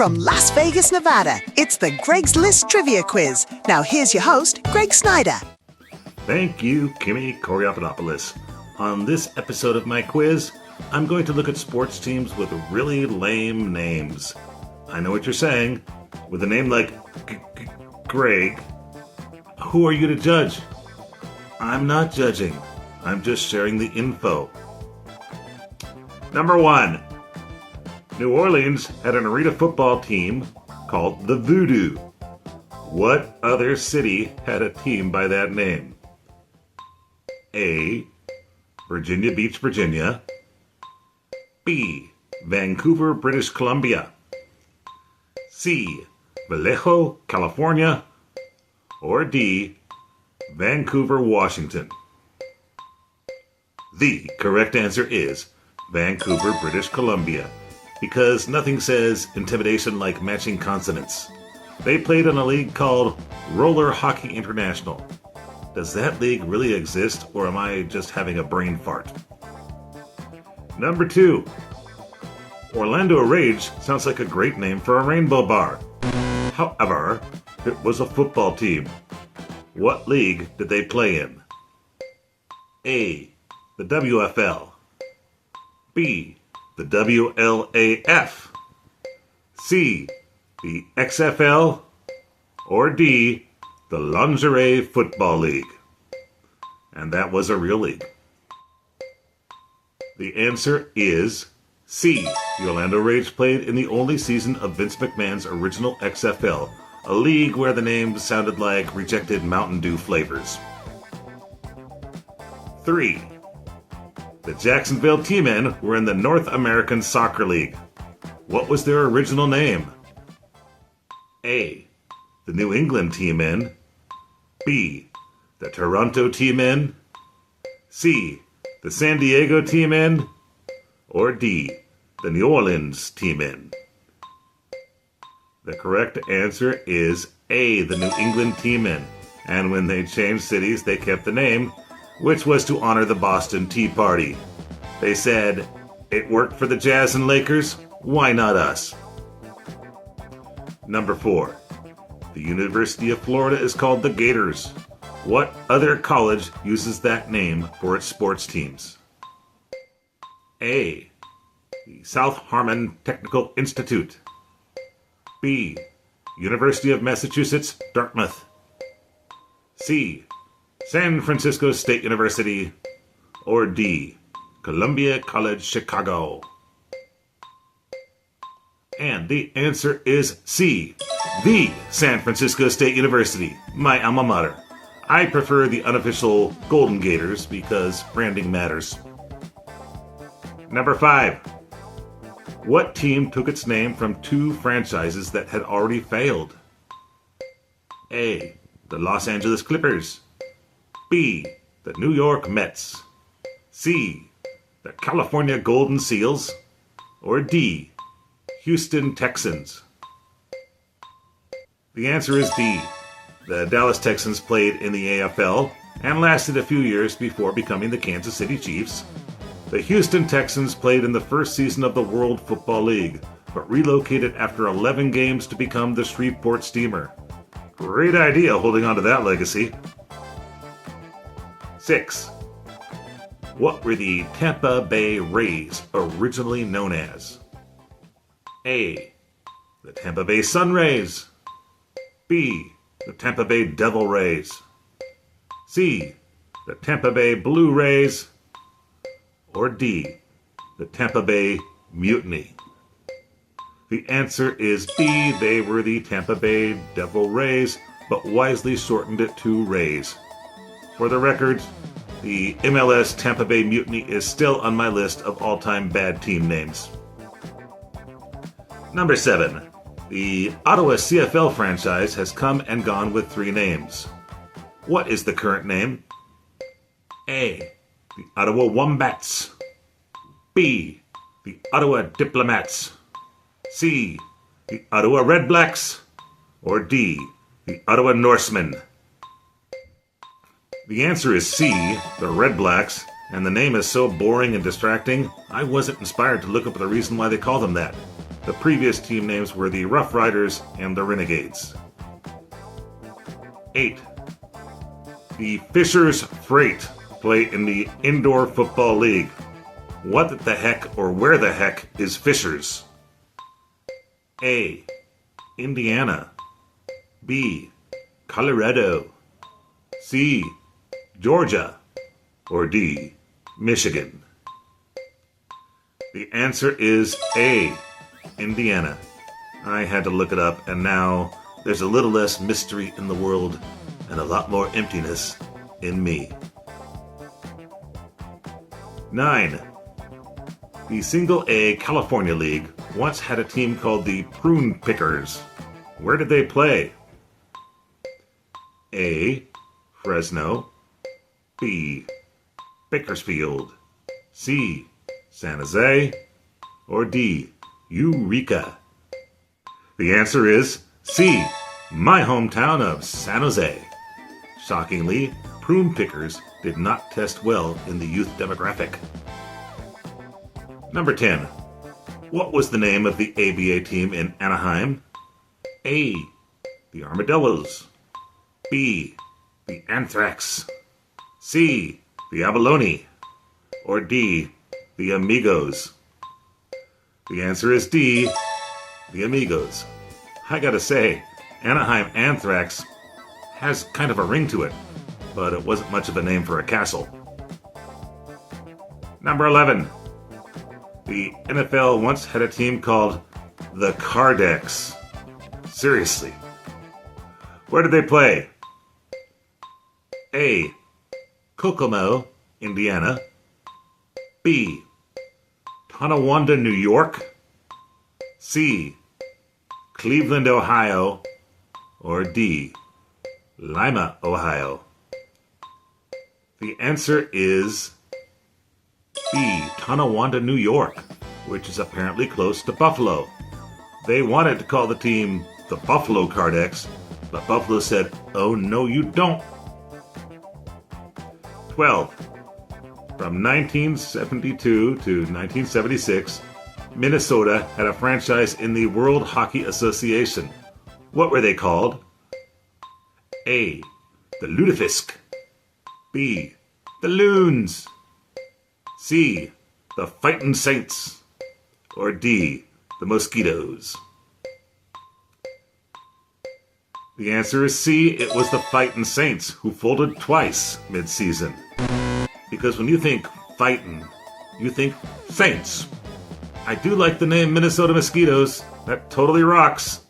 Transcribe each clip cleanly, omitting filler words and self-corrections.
From Las Vegas, Nevada, it's the Greg's List Trivia Quiz. Now here's your host, Greg Snyder. Thank you, Kimmy Koryapanopoulos. On this episode of my quiz, I'm going to look at sports teams with really lame names. I know what you're saying. With a name like Ggreg, who are you to judge? I'm not judging. I'm just sharing the info. Number 1. New Orleans had an arena football team called the Voodoo. What other city had a team by that name? A. Virginia Beach, Virginia. B. Vancouver, British Columbia. C. Vallejo, California. Or D. Vancouver, Washington. The correct answer is Vancouver, British Columbia, because nothing says intimidation like matching consonants. They played in a league called Roller Hockey International. Does that league really exist, or am I just having a brain fart? Number 2. Orlando Rage sounds like a great name for a rainbow bar. However, it was a football team. What league did they play in? A. The WFL. B. The WLAF. C. The XFL. Or D. The Lingerie Football League. And that was a real league. The answer is C. The Orlando Rage played in the only season of Vince McMahon's original XFL, a league where the name sounded like rejected Mountain Dew flavors. 3. The Jacksonville T-Men were in the North American Soccer League. What was their original name? A. The New England T-Men. B. The Toronto T-Men. C. The San Diego T-Men. Or D. The New Orleans T-Men. The correct answer is A. The New England T-Men. And when they changed cities, they kept the name, which was to honor the Boston Tea Party. They said, it worked for the Jazz and Lakers, why not us? Number 4. The University of Florida is called the Gators. What other college uses that name for its sports teams? A. The South Harmon Technical Institute. B. University of Massachusetts, Dartmouth. C. San Francisco State University. Or D. Columbia College, Chicago. And the answer is C. The San Francisco State University, my alma mater. I prefer the unofficial Golden Gators because branding matters. Number 5. What team took its name from 2 franchises that had already failed? A. The Los Angeles Clippers. B. The New York Mets. C. The California Golden Seals. Or D. Houston Texans. The answer is D. The Dallas Texans played in the AFL and lasted a few years before becoming the Kansas City Chiefs. The Houston Texans played in the first season of the World Football League, but relocated after 11 games to become the Shreveport Steamer. Great idea holding on to that legacy. 6. What were the Tampa Bay Rays originally known as? A. The Tampa Bay Sun Rays. B. The Tampa Bay Devil Rays. C. The Tampa Bay Blue Rays. Or D. The Tampa Bay Mutiny. The answer is B. They were the Tampa Bay Devil Rays, but wisely shortened it to Rays. For the record, the MLS Tampa Bay Mutiny is still on my list of all-time bad team names. Number 7. The Ottawa CFL franchise has come and gone with 3 names. What is the current name? A. The Ottawa Wombats. B. The Ottawa Diplomats. C. The Ottawa Redblacks. Or D. The Ottawa Norsemen. The answer is C. The Redblacks, and the name is so boring and distracting, I wasn't inspired to look up the reason why they call them that. The previous team names were the Rough Riders and the Renegades. 8. The Fishers Freight play in the Indoor Football League. What the heck or where the heck is Fishers? A. Indiana. B. Colorado. C. Georgia. Or D. Michigan. The answer is A. Indiana. I had to look it up, and now there's a little less mystery in the world and a lot more emptiness in me. 9. The Single A California League once had a team called the Prune Pickers. Where did they play? A. Fresno. B. Bakersfield. C. San Jose. Or D. Eureka. The answer is C. My hometown of San Jose. Shockingly, prune pickers did not test well in the youth demographic. Number 10. What was the name of the ABA team in Anaheim? A. The Armadillos. B. The Anthrax. C. The Abalone. Or D. The Amigos. The answer is D. The Amigos. I gotta say, Anaheim Anthrax has kind of a ring to it, but it wasn't much of a name for a castle. Number 11. The NFL once had a team called the Cardex. Seriously. Where did they play? A. Kokomo, Indiana. B. Tonawanda, New York. C. Cleveland, Ohio. Or D. Lima, Ohio. The answer is B. Tonawanda, New York, which is apparently close to Buffalo. They wanted to call the team the Buffalo Cardex, but Buffalo said, "Oh, no, you don't." 12. From 1972 to 1976, Minnesota had a franchise in the World Hockey Association. What were they called? A. The Lutefisk. B. The Loons. C. The Fightin' Saints. Or D. The Mosquitoes. The answer is C. It was the Fightin' Saints, who folded twice mid-season. Because when you think fightin', you think Saints. I do like the name Minnesota Mosquitoes. That totally rocks.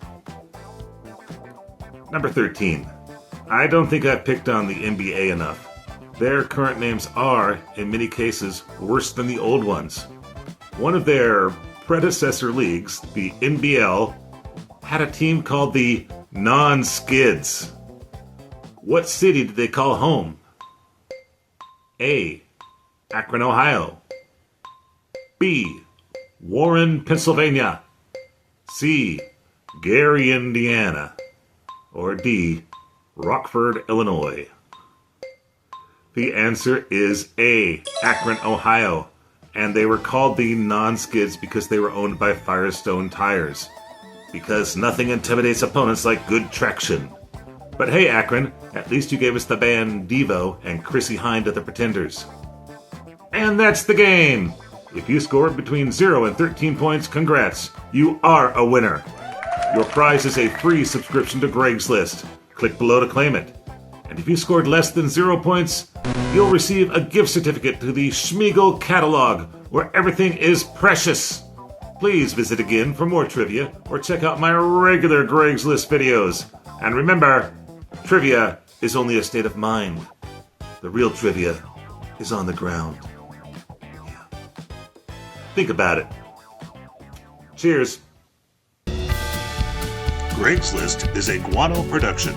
Number 13. I don't think I've picked on the NBA enough. Their current names are, in many cases, worse than the old ones. One of their predecessor leagues, the NBL, had a team called the Non-Skids. What city did they call home? A. Akron, Ohio. B. Warren, Pennsylvania. C. Gary, Indiana. Or D. Rockford, Illinois. The answer is A. Akron, Ohio. And they were called the Non-Skids because they were owned by Firestone Tires. Because nothing intimidates opponents like good traction. But hey, Akron, at least you gave us the band Devo and Chrissy Hynde of the Pretenders. And that's the game! If you scored between 0 and 13 points, congrats! You are a winner! Your prize is a free subscription to Greg's List. Click below to claim it. And if you scored less than 0 points, you'll receive a gift certificate to the Sméagol catalog, where everything is precious. Please visit again for more trivia, or check out my regular Greg's List videos. And remember, trivia is only a state of mind. The real trivia is on the ground. Yeah. Think about it. Cheers. Greg's List is a Guano production.